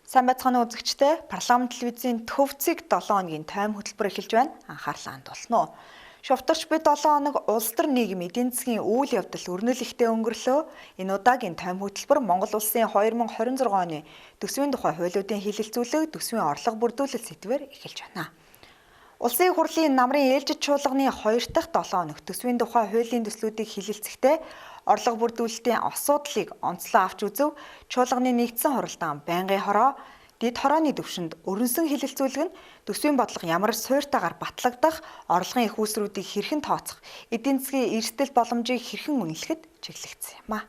Сайн байцгаана уу үзэгчдээ. Парламент телевизийн төвцөг 7 хоногийн тайм хөтөлбөр эхэлж байна. Анхаарлаа хандуулна уу. Шувтарч би 7 хоног улс төр нийгэм эдийн засгийн үйл явдал өрнөлттэй өнгөрлөө. Энэ удаагийн тайм хөтөлбөр Монгол улсын 2026 оны төсвийн тухай хуулиудын хэлэлцүүлэг, төсвийн орлого бүрдүүлэлт сэдвээр эхэлж байна. Улсын хурлын намрын ээлжид чуулганы 2 дахь 7 хоног төсвийн тухай хуулийн төслүүдийг хэлэлцэхдээ орлого бүрдүүлэлтийн асуудлыг онцлон авч үзв. Чуулганы нэгдсэн хуралдаан байнгын хороо, дэд хорооны төвшөнд өрнөсөн хэлэлцүүлэг нь төсвийн бодлого ямар суурьтайгаар батлагдах, орлогын их үүсрүүдийг хэрхэн тооцох, эдийн засгийн эрсдэл боломжийг хэрхэн үнэлэхэд чиглэгдсэн юм а.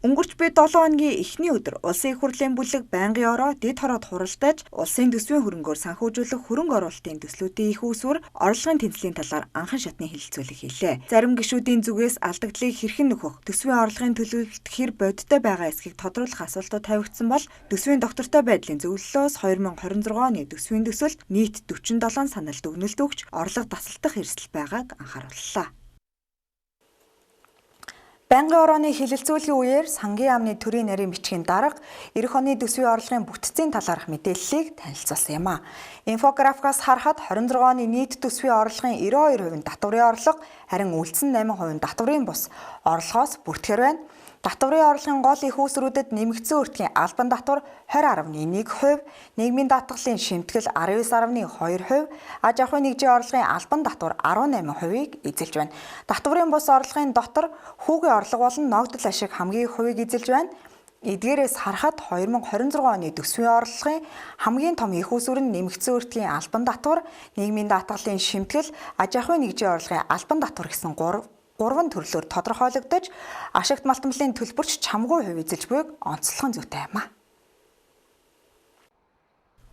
Өнгөрч буй 7 хоногийн эхний өдөр улсын их хурлын бүлэг байнгын ороо дэд хороод хуралдаж улсын төсвийн хөрөнгөөр санхүүжүүлэх хөрөнгө оруулалтын төслүүдийн их үүсвэр орлогын тэнцлийн талаар анхан шатны хэлэлцүүлэг хийлээ. Зарим гишүүдийн зүгээс алдагдлыг хэрхэн нөхөх, төсвийн орлогын төлөвлөлт хэр бодиттой байгаа эсхийг тодруулах асуултууд тавигдсан бол төсвийн доктортой байдлын зөвлөлөөс 2026 оны төсвийн төсөлд нийт 47 саналд өгнөлт өгч орлого тасалдах эрсдэл байгааг анхаарууллаа. Байнгын орооны хэлэлцүүлгийн үеэр сангийн яамны төрийн нарийн бичгийн дарга эх оны төсвийн орлогын бүтцийн талаарх мэдээллийг танилцуулсан юм а. Инфографикаас харахад 26 оны нийт төсвийн орлогын 92% нь татварын орлого, харин үлдсэн 8% нь татварын бус орлогоос бүртгэр байна. Татварын орлогын гол их үүсрүүдэд нэмэгдсэн өртгийн албан татвар 20.1%, нийгмийн даатгалын шимтгэл 19.2%, аж ахуйн нэгжийн орлогын албан татвар 18%-ийг эзэлж байна. Татварын бус орлогын дотор хүүгийн орлого болон ногдол ашиг хамгийн их хувийг эзэлж байна. Эдгээрээс харахад 2026 оны төсвийн орлогын хамгийн том их үүсвэр нь нэмэгдсэн өртгийн албан татвар, нийгмийн даатгалын шимтгэл, аж ахуйн нэгжийн орлогын албан татвар гэсэн гурван төрлөөр тодорхойлогдож, ашигт малтмалын төлбөрч чамгүй хувь эзэлж буйг онцлох нь зүйтэй юм а.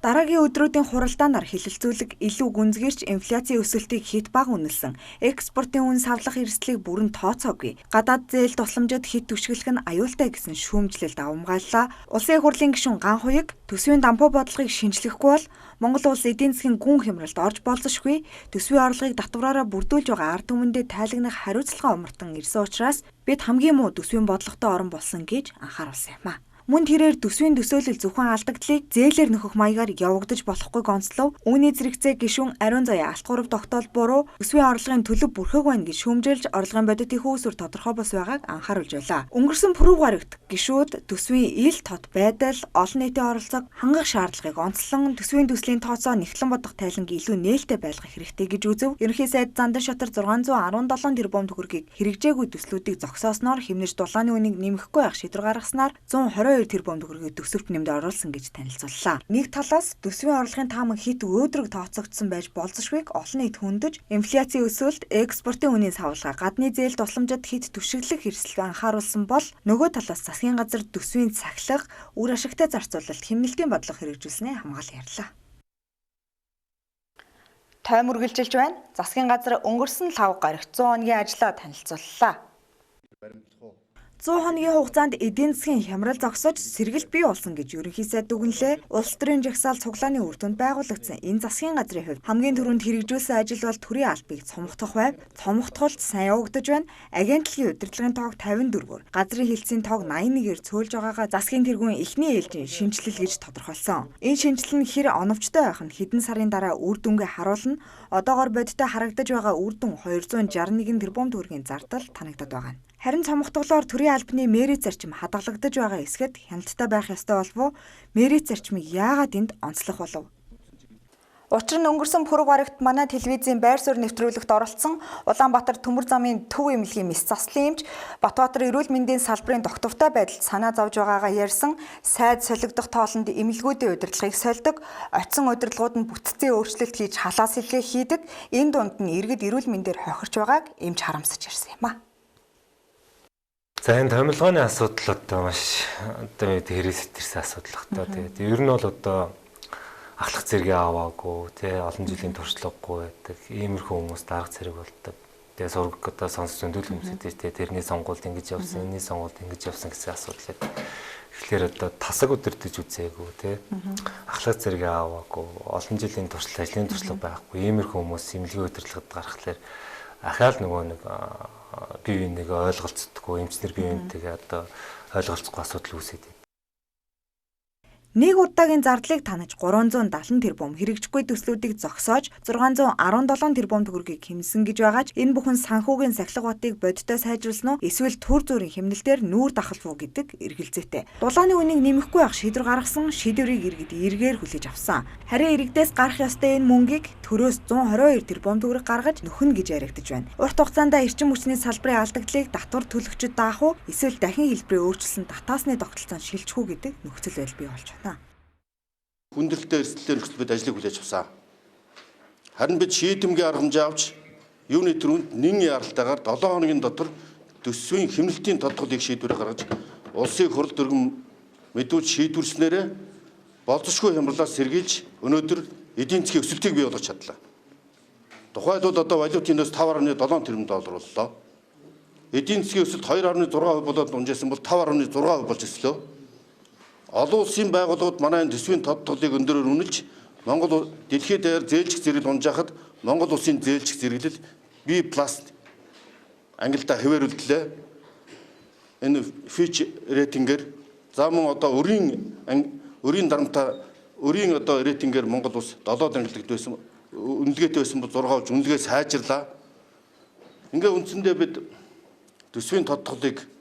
Дараагийн өдрүүдийн хуралдаанаар хэлэлцүүлэг илүү гүнзгийрч инфляцийн өсөлтийг хит бага үнэлсэн, экспортын үн савлах эрсдлийг бүрэн тооцоогүй, гадаад зээл тусламжид хит түшиглэх нь аюултай гэсэн шүүмжлэлд авамгааллаа. Улсын их хурлын гишүүн Ган Хуйг төсвийн дампуу бодлогыг шинжлэхгүй бол Монгол улс эдийн засгийн гүн хямралд орж болзошгүй, төсвийн орлогыг татвараараа бүрдүүлж байгаа ард түмэндээ тайлагнах хариуцлага омартан ирсэн учраас бид хамгийн муу төсвийн бодлоготой орон болсон гэж анхааруулсан юм а. Мөн тэрээр төсвийн төсөөлөл зөвхөн алдагдлыг зээлээр нөхөх маягаар явагдаж болохгүйг онцлов. Үүний зэрэгцээ гишүүн Ариун Заяа алт 3 тогтоол буруу төсвийн орлогын төлөв бүрхэг байна гэж шүүмжилж орлогын бодит их үүсвэр тодорхой бос байгааг анхааруулж байлаа. Өнгөрсөн пүрэв гарагт гишүүд төсвийн ил тод байдал, олон нийтийн оролцоог хангах шаардлагыг онцлон төсвийн төслийн тооцоо нэгтлэн бодох тайланг илүү нээлттэй байлгах хэрэгтэй гэж үзв. Ерөнхий сайд Зандан Шатар 617 тэрбум төгрөгийг хэрэгжээгүй төслүүдийг зогсоосноор хэмнэж дулааны үнийг нэмэхгүй байх шийдвэр гаргаснаар 122 тэрбум төгрөгийг төсөвт нэмд оруулсан гэж танилцууллаа. Нэг талаас төсвийн орлогын таамаг хит өөдрөг тооцогдсон байж болзошгүйг олон нийт хөндөж, инфляцийн өсөлт, экспортын үнийн савлгаа, гадны зээл тусламжид хит түшиглэх эрсдэл анхааруулсан бол нөгөө талаас засгийн газар төсвийн цахилга, үр ашигтай зарцуулалт, хэмнэлтийн бодлого хэрэгжүүлснээ хамгаалан ярьлаа. Тайм үргэлжилж байна. Засгийн газар өнгөрсөн 5 гарагт 100 хоногийн ажлаа танилцууллаа. 100 хоногийн хугацаанд эдийн засгийн хямрал зогсож сэргэлт бий болсон гэж ерөнхий сайд дүгнэлээ. Улс төрийн жагсаал цуглааны үр дүнд байгуулагдсан энэ засгийн газрын хувьд хамгийн түрүүнд хэрэгжүүлсэн ажил бол төрийн албыг цомгдох байв. Цомгдохолд сайн явагдаж байна. Агентлагийн удирдлагын тоог 54-өр, газрын хэлтсийн тоог 81-ээр цөөлж байгаагаа засгийн тэргүүн эхний ээлжийн шинжилэл гэж тодорхойлсон. Энэ шинжилэл нь хэр оновчтой байх нь хэдэн сарын дараа үр дүнгээ харуулна. Одоогоор бодиттой харагдаж байгаа үр дүн 261 тэрбум төгрөгийн зардал танагдаад байгаа. Харин цомгтголоор төрийн албаны мэрийн зарчим хадгалагдаж байгаа эсгэд хяналттай байх ёстой болов уу? Мэрийн зарчмыг яагаад энд онцлох болов? Учир нь өнгөрсөн пүрэв гарагт манай телевизийн байр суурь нэвтрүүлэгт оролцсон Улаанбаатар төмөр замын төв эмнэлгийн мэс заслын эмч Батбаатар эрүүл мэндийн салбарын тогтвортой байдалд санаа зовж байгаагаа ярьсан, сайд солигдох тоолонд эмнэлгүүдийн удирдлагыг сольдог, очисон удирдлагууд нь бүтцийн өөрчлөлт хийж халаас илгээ хийдэг, энэ дунд нь иргэд эрүүл мэндээр хохирч байгааг эмч харамсаж ярьсан юм а. За энэ томилгооны асуудал одоо маш одоо хэрэгс ирсэн асуудал багтаа. Тэгээд ер нь бол одоо ахлах зэрэгээ аваагүй, олон жилийн туршлагагүй байдаг. Иймэрхүү хүмүүс дарга зэрэг болдог. Тэгээд сураг одоо сонсч зөндөл хүмүүстэй тэрний сонгуульд ингэж явсан, энэний сонгуульд ингэж явсан гэсэн асуудал байдаг. Тэгэхээр одоо тасаг өдөртөж үзээгүй, ахлах зэрэгээ аваагүй, олон жилийн туршлага, ажлын туршлага байхгүй. Иймэрхүү хүмүүс эмнэлгийн удирдлагад гарахлаар ахаал нөгөө нэг бие биенийг ойлголцдоггүй, эмчнэр бие биентэйгээ одоо ойлголцохгүй асуудал үүсээд. Нэг удаагийн зардлыг танаж 370 тэрбум, хэрэгжихгүй төслүүдийг зогсоож 617 тэрбум төгрөгийг хэмнэсэн гэж байгаач энэ бүхэн санхүүгийн сахилга батыг бодиттой сайжруулсан уу эсвэл төр зүрийн хэмнэлтээр нүүр дахалв уу гэдэг эргэлзээтэй. Дулааны үнийг нэмэхгүй байх шийдвэр гаргасан, шийдвэрийг иргэд эргээр хүлээж авсан. Харин иргэдээс гарах ёстой энэ мөнгийг төрөөс 122 тэрбум төгрөг гаргаж нөхөн гэж яригдж байна. Урт хугацаанд эрчим хүчний салбарын алдагдлыг татвар төлөгчид даах уу эсвэл дахин хэлбэрээ өөрчилсөн татаасны тогтолцоонд шилжих үү гэдэг нөхцөл байдал бий болж байна. Хүндрэлтэй эрсдэлээр нөхцөл бид ажлыг хүлээж авсан. Харин бид шийдэмгийн арга хэмжээ авч юуны төрөнд нэн яралтайгаар 7 хоногийн дотор төсвийн хэмнэлтийн тодголыг шийдвэрээр гаргаж улсын хурал дүргэн мэдүүлж шийдвэрлснээрээ болзошгүй хямралаас сэргийлж өнөөдөр эдийн засгийн өсөлтийг бий болгож чадлаа. Тухайлбал одоо валютын дэс 5.7 тэрбум доллар боллоо. Эдийн засгийн өсөлт 2.6% болоод унжсэн бол 5.6% болж өслөө. Олон улсын байгууллагууд манай төсвийн тодтголыг өндөрөөр үнэлж Монгол дэлхийд даяар зээлжих зэрэг унжаахад Монгол улсын зээлжих зэрэглэл B+ ангилдаа хэвээрүүлдлээ. Энэ Fitch рейтингээр за мөн одоо өрийн дарамтаа өрийн одоо рейтингээр Монгол улс 7-д ангилалд байсан үнэлгээтэй байсан бол 6 үнэлгээ сайжрлаа. Ингээ үндсэндээ бид төсвийн тодтголыг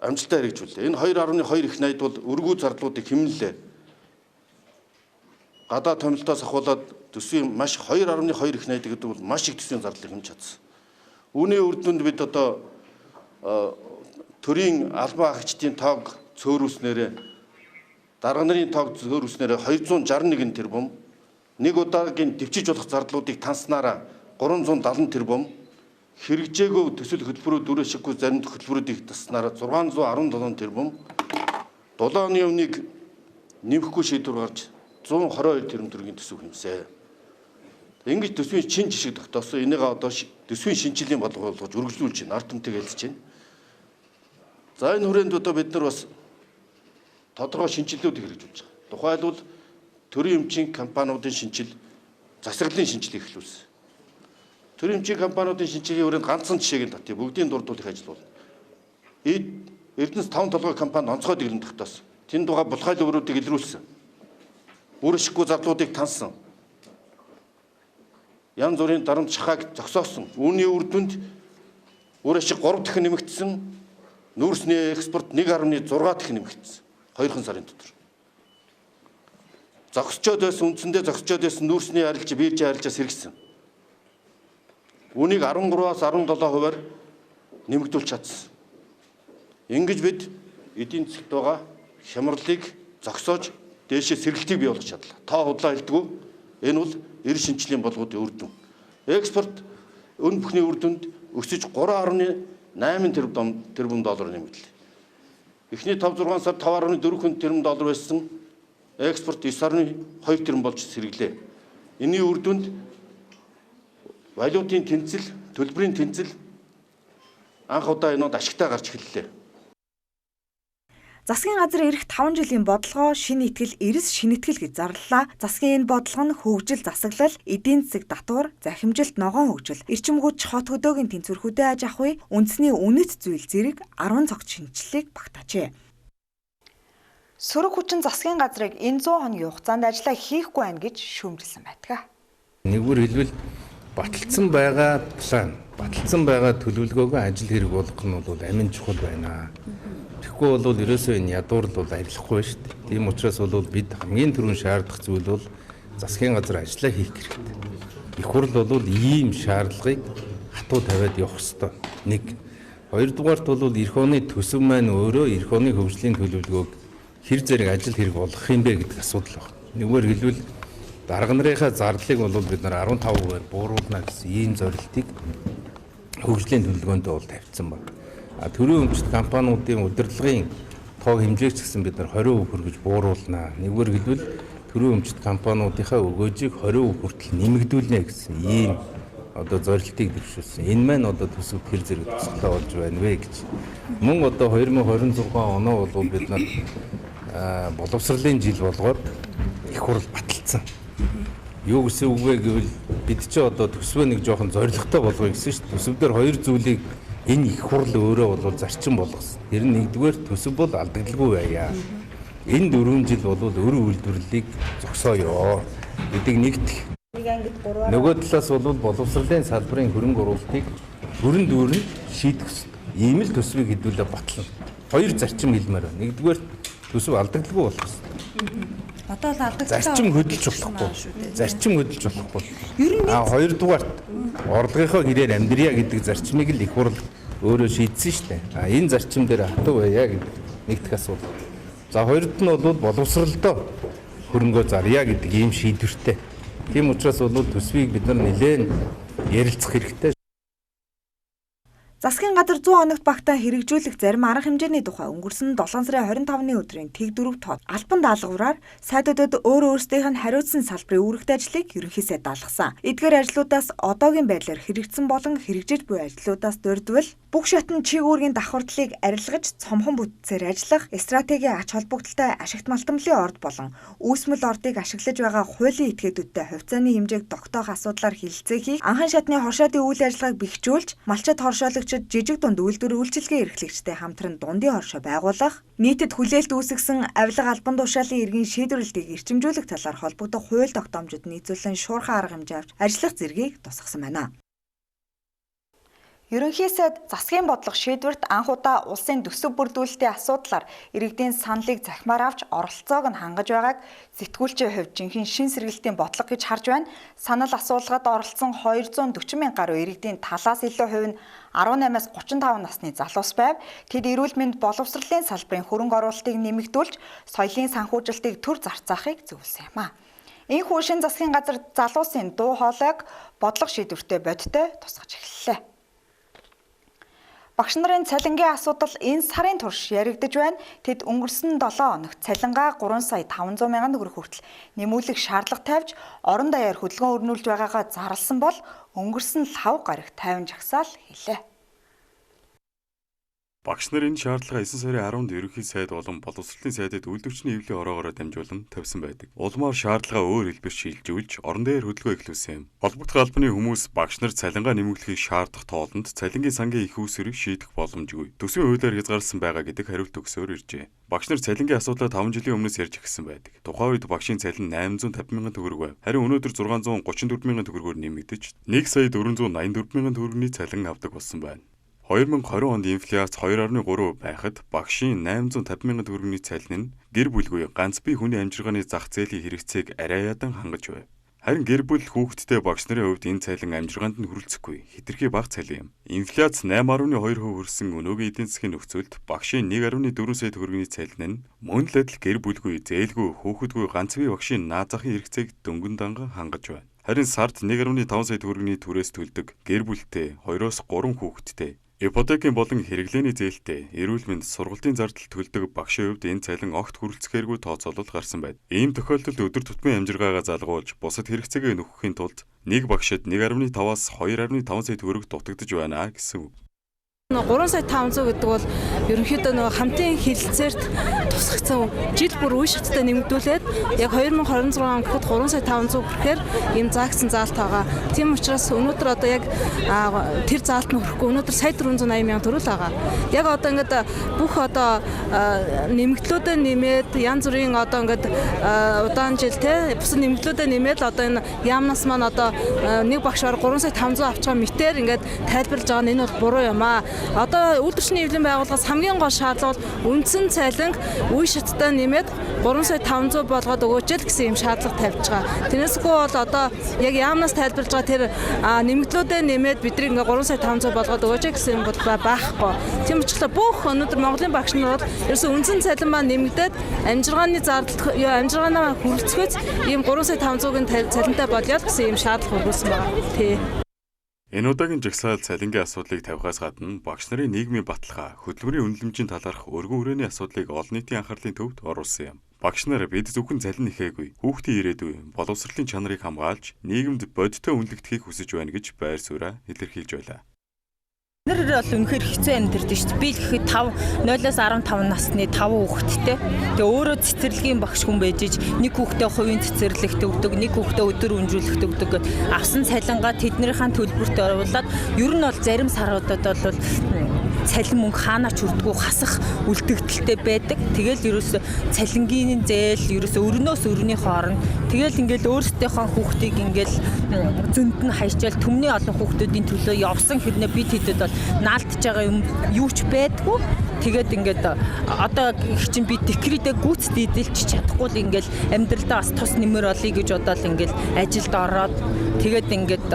амжилттай хэрэгжүүллээ. Энэ 2.2 их найд бол өргүү зардлуудыг хэмнэлээ. Гадаад томилтоос ахуулаад төсвийн маш 2.2 их найд гэдэг бол маш их төсвийн зардлыг хэмж чадсан. Үүний үр дүнд бид одоо төрийн албан агчдын тоог цөөрүүлснээр дарга нарын тоог цөөрүүлснээр 261 тэрбум, нэг удаагийн дэвчиж болох зардлуудыг танснараа 370 тэрбум, хэрэгжээгүй төсөл хөтөлбөрүүд дөрөв шиггүй зарим хөтөлбөрүүдийг таснараа 617 тэрбум, дулааны өмнөг нэмэхгүй шийдвэр гарч 122 тэрбум төгрөгийн төсөв хэмжээ. Ингэж төсвийн чин жишг тогтоосон. Энийг одоо төсвийн шинжилгээний бодлого болгож үргэлжлүүлж байна. Ард түмтэйг хэлж байна. За энэ хүрээнд одоо бид нар бас тодорхой шинжилгэүүд хэрэгжүүлж байгаа. Тухайлбал төрийн эмчийн компаниудын шинжил, засаглалын шинжилгээ эхлүүлсэн. Төрийн эмчийн компаниудын шинжилгээний хүрээнд ганцхан жишээг нь татъя. Бүгдийн дурдуулах ажил бол. Эрдэнэс 5 толгой компани онцгой дэглэм тогтоосон. Тэнд байгаа булхай лөврүүдийг илрүүлсэн. Үр ашиггүй зардлуудыг тансан. Янз бүрийн дарамт шахааг зогсоосон. Үүний үр дүнд үр ашиг 3 дахин нэмэгдсэн. Нүүрсний экспорт 1.6 дахин нэмэгдсэн. 2 сарын дотор. Зогсчод байсан үндсэндээ зогсчод байсан нүүрсний арилж, биржийн арилжаас хэрэгсэн. Үүнийг 13-аас 17%-аар нэмэгдүүлж чадсан. Ингэж бид эдийн засгт байгаа хямралыг зогсоож дээшээ сэргэлтийг бий болгож чадлаа. Та худлаа хэлдэггүй. Энэ бол эр шинжлэлийн болгоодын үр дүн. Экспорт өн бүхний үр дүнд өсөж 3.8 тэрбум доллар нэмэгдлээ. Эхний 5-6 сард 5.4 тэрбум доллар байсан экспорт 9.2 тэрбум болж сэргэлээ. Энийн үр дүнд валютын тэнцэл, төлбөрийн тэнцэл анх удаа энэнд ашигтай гарч эхэллээ. Засгийн газар ирэх 5 жилийн бодлогоо шинэ итгэл, эрс шинэтгэл гэж зарлалаа. Засгийн энэ бодлого нь хөгжил, засаглал, эдийн засаг татвар, захимжилт, ногоон хөгжил, эрчим хүч, хот хөдөөгийн тэнцвэрхүүдэд аж ахуй, үндэсний үнэт зүйл зэрэг 10 цогц шинжилгээг багтаажээ. Сөрөг хүчин засгийн газрыг энэ 100 хоногийн хугацаанд ажиллаа хийхгүй байна гэж шүүмжилсэн байдаг. Нэгүр хэлбэл баталсан байгаа план, баталсан байгаа төлөвлөгөөгөө ажил хэрэг болгох нь бол амин чухал байна. Тэгэхгүй бол ерөөсөө энэ ядуур бол арилахгүй шүү дээ. Тийм учраас бол бид хамгийн түрүүнд шаардах зүйл бол засгийн газар ажиллаа хийх хэрэгтэй. Их хурл бол ийм шаардлагыг хатуу тавиад явах ёстой. Нэг. Хоёрдугаарт бол эх оны төсөв маань өөрөө эх оны хөгжлийн төлөвлөгөөг хэр зэрэг ажил хэрэг болгох юм бэ гэдэг асуудал байна. Нэггээр хэлбэл дарга нарынхаа зардлыг бол бид нар 15%-аар бууруулна гэсэн ийм зорилтыг хөгжлийн төлөвлөгөөнд бол тавьсан байна. Төрийн өмчт компаниудын удирдлагын тоо хэмжээгч гэсэн бид нар 20% хүргэж бууруулнаа. Нэггээр хэлбэл төрийн өмчт компаниудынхаа өгөөжийг 20% хүртэл нэмэгдүүлнэ гэсэн ийм одоо зорилтыг дэвшүүлсэн. Энэ маань одоо төсөв хэр зэрэг тусгалаа болж байна вэ гэж. Мөн одоо 2026 оноо бол бид нар боловсролын жил болгоод их хурл баталсан. Юу гэсэн үг вэ гэвэл бид ч одоо төсвөө нэг жоохон зоригтой болгоё гэсэн шүү дээ. Төсөвдөр хоёр зүйлийг энэ их хурл өөрөө бол зарчим болгосон. Тэр нь нэгдүгээр төсөв бол алдагдaltaгүй байя. Энэ 4 жил бол өр үйлдвэрлэлийг зогсооё гэдэг нэгтгэх. Нөгөө талаас бол боловсролын салбарын хөрөнгө оруулалтыг бүрэн дүүрэн шийдэх ёстой. Ийм л төсвийг хэдүүлээ батлана. Хоёр зарчим хэлмээр байна. Нэгдүгээр төсөв алдагдaltaгүй болох ёстой. Одоо л алдагдaltaа. Зарчим хөдөлж болохгүй. Зарчим хөдөлж болохгүй. Хоёрдугаарт орлогынхоо гэрээр амьдрья гэдэг зарчмыг л их хурл өөрөө шийдсэн шүү дээ. Энэ зарчим дээр хатуу байя гэдэг нэгдэх асуудал. За хоёрд нь бол боловсролдоо хөрөнгөө зарья гэдэг ийм шийдвэртэй. Тийм учраас бол төсвийг бид нар нэлээд ярилцах хэрэгтэй. Засгийн газар 100 хоногт багтаа хэрэгжүүлэх зарим арга хэмжээний тухай өнгөрсөн 7 сарын 25-ны өдрийн тэг 4 тоо албан даалгавраар сайдуудад өөрсдийнх нь хариуцсан салбарын үүрэгтэй ажлыг ерөнхий сайд даалгасан. Эдгээр ажлуудаас одоогийн байдлаар хэрэгжсэн болон хэрэгжиж буй ажлуудаас дурдвал бүх шатны чиг үүргийн давхардлыг арилгаж цомхон бүтцээр ажиллах, стратегийн ач холбогдолтой ашигт малтамлын орд болон үүсмэл ордыг ашиглаж байгаа хуулийн этгээдүүдтэй хувьцааны хэмжээг тогтоох асуудлаар хэлэлцэхийг анхан шатны хоршоодын үйл ажиллагааг бэхжүүлж, малчид хоршоолагч жижиг дунд үйлдвэр үйлчилгээ эрхлэгчтэй хамтран дундын хоршоо байгуулах, нийтэд хүлээлт үүсгэсэн авилга албан тушаалын иргэн шийдвэрлэлтийг эрчимжүүлэх талаар холбогдох хууль тогтоомжууд нийцүүлэн шуурхай арга хэмжээ авч ажиллах зэргийг тусгасан байна. Ерөнхий сайд засгийн бодлого шийдвэрт анх удаа улсын төсөв бүрдүүлэлтийн асуудлаар иргэдийн саналыг захимаар авч оролцоог нь хангаж байгааг сэтгүүлчийн хувьд жинхэнэ шин сэргэлтийн бодлого гэж харж байна. Санал асуулгад оролцсон 240 мянга гаруй иргэдийн талаас илүү хувь нь 18-аас 35 насны залуус байв. Тэд эрүүл мэнд боловсролын салбарын хөрөнгө оруулалтыг нэмэгдүүлж, соёлын санхүүжилтийг төр зарцаахыг зөвлөсөн юм а. Энэхүү шин засгийн газар залуусын дуу хоолойг бодлого шийдвэртэй бодиттой тусгаж эхэллээ. Багш нарын цалингийн асуудал энэ сарын турш яригдж байна. Тэд өнгөрсөн 7 хоногт цалингаа 3 сая 500 мянган төгрөг хүртэл нэмүүлэх шаардлага тавьж, орон даяар хөдөлгөөн өрнүүлж байгаагаа зарласан бол өнгөрсөн 5 гаруйг 50 жагсаал хэлээ. Багш нар энэ шаардлага 9 сарын 10-нд ерөнхий сайд болон боловсролын сайдад үйлдвэрчний эвлэлийн ороогоор дамжуулан тавьсан байдаг. Улмаар шаардлага өөр хэлбэр шилжүүлж, орон даяар хөдөлгөөн эхлүүлсэн юм. Холбогдох албаны хүмүүс багш нар цалингаа нэмэгдлэхийг шаардах тоолонд цалингийн сангийн их үүсвэрийг шийдэх боломжгүй. Төсвийн хуулиар хязгаарласан байгаа гэдэг хариулт өгсөөр иржээ. Багш нар цалингийн асуудлаа 5 жилийн өмнөөс ярьж эхэлсэн байдаг. Тухайн үед багшийн цалин 850 мянган төгрөг байв. Харин өнөөдөр 634 мянган төгрөгөөр нэмэгдэж 1 сая 484 мянган төгрөгийн цалин авдаг болсон байна. 2020 онд инфляц 2.3% байхад багшийн 850 мянган төгрөгийн цалин нь гэр бүлгүй ганц бие хүний амжиргааны зах зээлийн хэрэгцээг арай ядан хангаж байв. Харин гэр бүл хүүхэдтэй багш нарын хувьд энэ цалин амжиргаанд нь хүрэлцэхгүй хэтэрхий бага цалин юм. Инфляц 8.2% хүрсэн өнөөгийн эдийн засгийн нөхцөлд багшийн 1.4 сая төгрөгийн цалин нь мөн л адил гэр бүлгүй, зээлгүй, хүүхэдгүй ганц бие багшийн наад захын хэрэгцээг дөнгөн данган хангаж байна. Харин сард 1.5 сая төгрөгийн түрээс төлдөг гэр бүлтэй 2-3 хүүхэдтэй ипотекийн болон хэрэглээний зээлтэй, эрүүл мэнд, сургалтын зардал төлдөг багшийн хувьд энэ цалин огт хүрэлцэхээргүй тооцоолол гарсан байна. Ийм тохиолдолд өдөр тутмын амжиргаагаа залгуулж, бусад хэрэгцээгээ нөхөхийн тулд нэг багшид 1.5-аас 2.5 сая төгрөг дутагдж байна гэсэн үг. 3 сая 500 гэдэг бол ерөнхийдөө нөгөө хамтын хилцээрт тусгацсан жил бүр үе шаттай нэмэгдүүлээд яг 2026 он гэхэд 3 сая 500 гэхээр ийм заагдсан заалт байгаа. Тийм учраас өнөөдөр одоо яг тэр заалт нь хүрэхгүй өнөөдөр сая 480 мянган төгрөг байгаа. Яг одоо ингээд бүх одоо нэмэгдлүүдэд нэмээд янз бүрийн одоо ингээд удаан жил те бусад нэмэгдлүүдэд нэмээд одоо энэ яамнаас маань одоо нэг багшаар 3 сая 500 авч байгаа мэтээр ингээд тайлбарлаж байгаа нь энэ бол буруу юм аа. Одоо үйлдвэрчний эвлэлийн байгууллагаас хамгийн гол шаардлага бол үндсэн цалинг үе шаттай нэмээд 3 сая 500 болгоод өгөөч л гэсэн юм шаардлага тавьж байгаа. Тэрнээсгүй бол одоо яг яамнаас тайлбарлаж байгаа тэр нэмэгдлүүдэд нэмээд бидний ингээ 3 сая 500 болгоод өгөөч гэсэн юм бол байхгүй. Тийм учраас бүх өнөөдөр Монголын багш нар бол ерөөсөө үндсэн цалин маань нэмэгдээд амжиргааны зардал амжиргаанаа хүрэлцгөөц ийм 3 сая 500-ын цалинтай болёо гэсэн юм шаардлага хүргүүлсэн байгаа. Тий. Энэ удаагийн жагсаал цалингийн асуудлыг тавихаас гадна багш нарын нийгмийн баталгаа, хөдөлмөрийн үнэлэмжийн талаарх өргөн хүрээний асуудлыг олон нийтийн анхаарлын төвд оруулсан юм. Багш нар бид зөвхөн цалин нэхээгүй, хүүхдийн ирээдүй, боловсролын чанарыг хамгаалж, нийгэмд бодиттой үнэлэгдэхийг хүсэж байна гэж байр сууриа илэрхийлж байлаа. Нар бол үнэхээр хэцүү амьдрд шүү дээ. Би гэхэд 0-аас 15 насны 5 хүүхэдтэй. Тэгээ өөрөө цэцэрлэгийн багш хүн байж иж нэг хүүхдээ хувийн цэцэрлэгт өгдөг, нэг хүүхдээ өдөр өнжүүлэхт өгдөг. Авсан цалингаа тэднийхэн төлбөрт оруулаад ер нь бол зарим саруудад бол цалин мөнгө хаанаач хүрдэггүй хасах үлдэгдэлтэй байдаг. Тэгэл ерөөсө цалингийн зээл ерөөсө өрнөөс өрний хооронд тэгэл ингээл өөрсдийнхөө хүүхдийг ингээл зөнд нь хайчаал төмний олон хүүхдүүдийн төлөө явсан хэрнээ бид хэдэд бол наалтж байгаа юм юу ч байдгүй. Тэгээд ингээд одоо их чинь би декретээ гүйцэд идэлж чадахгүй л ингээл амьдралдаа бас тус нэмэр олъё гэж бодоод ингээл ажилд ороод тэгээд ингээд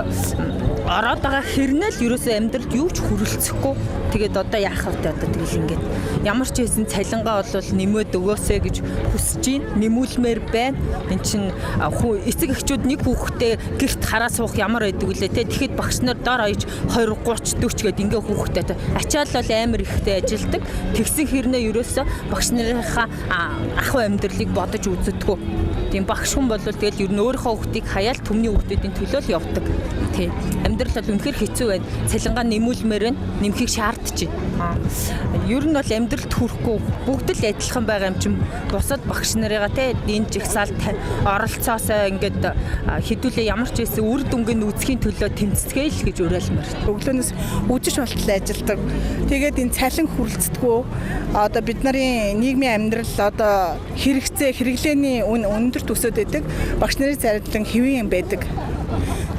ороод байгаа хэрнээл ерөөсөө амьдралд юу ч хүрэлцэхгүй. Тэгээд одоо яах вэ одоо тэгэл ингээд ямар ч хэсэн цалингаа бол нэмээд өгөөсэй гэж хүсэж байна. Нэмүүлмээр байна. Энд чинь эцэг эхчүүд нэг хүүхдээ гэрт хараа суух ямар байдаг вүлээ те. Тэгэхэд багш нар дор оёж 20 30 40 гээд ингээ хүүхдээ ачаал бол амар ихтэй ажилдаг. Тэгсэн хэрнээ ерөөсөө багш нарынхаа ах амьдралыг бодож үзэдэггүй. Тийм багш хүн бол тэгэл ер нь өөрийнхөө хүүхдийг хаяал төмний хүүхдүүдийн төлөө л явдаг. Тийм. Амьдрал бол үнэхээр хэцүү байна. Цалингаа нэмүүлмээр байна. Нэмхийг шаардчих. Ер нь бол амьдралд хүрэхгүй бүгд л адилхан байгаа юм чинь бусад багш нарыгаа те энэ жигсаалт оролцоосоо ингээд хэдүүлээ ямар ч байсан үр дүнгийн үзэхийн төлөө тэмцэтгэе л гэж уриалмаар. Өглөөнөөс үжиж болтол ажилдаг. Тэгээд энэ цалин хүрэлцдэггүй. Одоо бид нарын нийгмийн амьдрал одоо хэрэглээний үн өндөр төсөөд байдаг. Багш нарын зардлан хэвэн байдаг.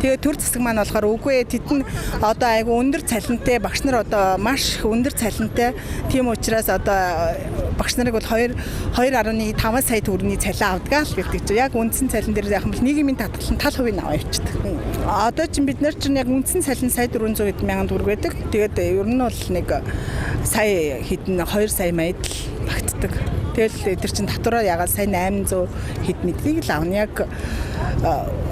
Тэгээ төр засаг маань болохоор үгүй тэд нь одоо айгу өндөр цалинтай багш нар одоо маш өндөр цалинтай. Тийм учраас одоо багш нарыг бол 2.5 сая төгрөгийн цалин авдаг л гэдэг чинь. Яг үндсэн цалин дээр яах юм бол нийгмийн татгалан тал хувийг аваа явчихдаг. Одоо чинь бид нар чинь яг үндсэн цалин сая 400 мянган төгрөг байдаг. Тэгээд ер нь бол нэг сая хэдэн 2 сая маяг багтдаг. Тэгэл тэр чинь татвараа ягаад сая 800 хэд мэдгийг л авна. Яг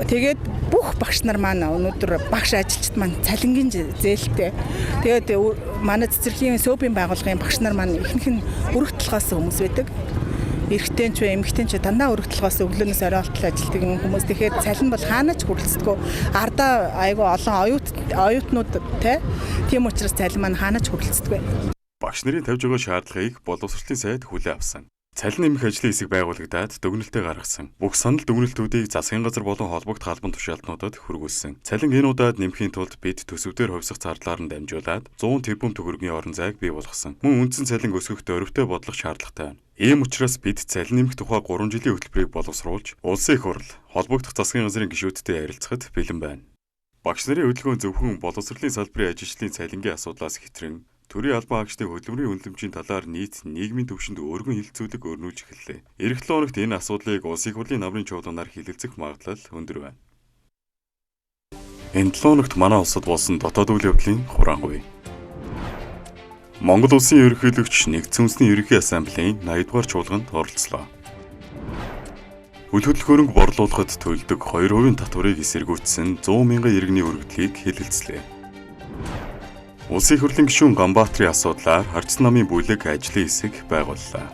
тэгээд бүх багш нар маань өнөөдөр багш ажилчид маань цалингийн зээлтэй. Тэгээд манай цэцэрлэгийн СОБ-ийн байгууллагын багш нар маань ихэнх нь өргөх толгоос хүмүүс байдаг. Эрэгтэй ч эмэгтэй ч дандаа өргөх толгоос өглөөнөөс орой болтол ажилтдаг хүмүүс. Тэгэхээр цалин бол хаанаач хүрэлцдэггүй. Ардаа айгүй олон оюутнуудтай. Тийм учраас цалин маань хаанаач хүрэлцдэггүй. Багш нарын тавьж байгаа шаардлагыг боловсролын сайд хүлээн авсан. Цалин нэмэх ажлын хэсэг байгуулагдаад дүгнэлтээ гаргасан. Бүх санал дүгнэлтүүдийг засгийн газар болон холбогдох албан тушаалтнуудад хүргүүлсэн. Цалин энэ удаад нэмэхийн тулд бид төсөвдөр хувьсах зардлаар нь дамжуулаад 100 тэрбум төгрөгийн орон зайг бий болгосон. Мөн үндсэн цалин өсгөхд өрөвтэй бодлого шаардлагатай байна. Ийм учраас бид цалин нэмэх тухай 3 жилийн хөтөлбөрийг боловсруулж, улсын их хурл, холбогдох засгийн газрын гишүүдтэй ярилцахад бэлэн байна. Багш нарын хөдөлгөөн зөвхөн боловсролын салбарын ажилчдын цалингийн асуудлаас хэтрэн төрийн албан хаагчдын хөдөлмөрийн үнэлэмжийн талаар нийт нийгмийн төвшөнд өргөн хилцүүлэг өрнүүлж эхэллээ. Эх 7 хоногт энэ асуудлыг улсын их хурлын намрын чуулганаар хилэлцэх магадлал өндөр байна. Энэ 7 хоногт манай улсад болсон дотоод үйл явдлын хураангүй. Монгол улсын ерөнхийлөгч Нэгдсэн үндэсний ерөнхий ассамблеийн 80 дугаар чуулганд оролцлоо. Үл хөдлөх хөрөнгө борлуулахад төлдөг 2% татварыг эсэргүүцсэн 100 мянган иргэний өргөдлийг хилэлцлээ. Улсын их хурлын гишүүн Ганбаатрын асуудлаар хардсан намын бүлэг ажлын хэсэг байгууллаа.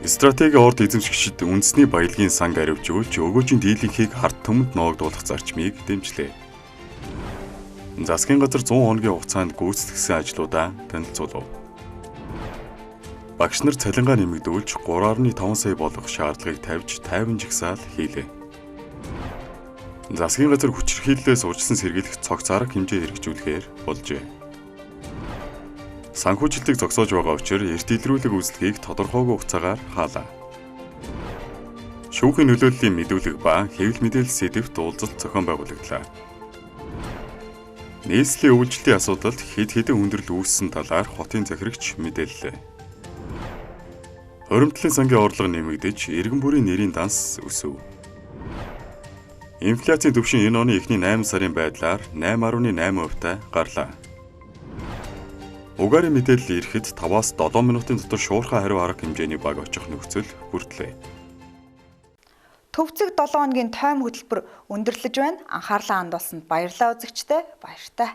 Стратеги орд эзэмшигчид үндэсний баялагын санг аривжуулж өгөөжийн дийлэнхийг харт төмөнд ноогдуулах зарчмыг дэмжлээ. Засгийн газар 100 хоногийн хугацаанд гүйцэтгсэн ажлуудаа танилцуулав. Багш нар цалингаа нэмэгдүүлж 3.5 сая болгох шаардлагыг тавьж 50 жагсаал хийлээ. Засгийн газар хүчирхийллээс урьдчилан сэргийлэх цогц арга хэмжээ хэрэгжүүлэхээр болжээ. Санхүүжилтийг зогсоож байгаа учраас эрт илрүүлэг үйлчлэгийг тодорхойгүй хугацаагаар хаалаа. Шүүхийн нөлөөллийн мэдүүлэг ба хэвлэл мэдээлэл сэдэвт уулзалт зохион байгуулагдлаа. Нийслэлийн үйлчлэлийн асуудалд хэд хэдэн хүндрэл үүссэн талаар хотын захирагч мэдээллээ. Хуримтлалын сангийн орлого нэмэгдэж, иргэн бүрийн нэрийн данс өсөв. Инфляцийн түвшин энэ оны эхний 8 сарын байдлаар 8.8%-тай гарлаа. Угаарын мэдээлэл ирэхэд 5-7 минутын дотор шуурхай хариу арга хэмжээний баг очих нөхцөл бүрдлээ. Төвцөг 7 хоногийн тойм хөтөлбөр өндөрлөж байна. Анхаарлаа хандуулсанд баярлалаа үзэгчдээ. Баяртай.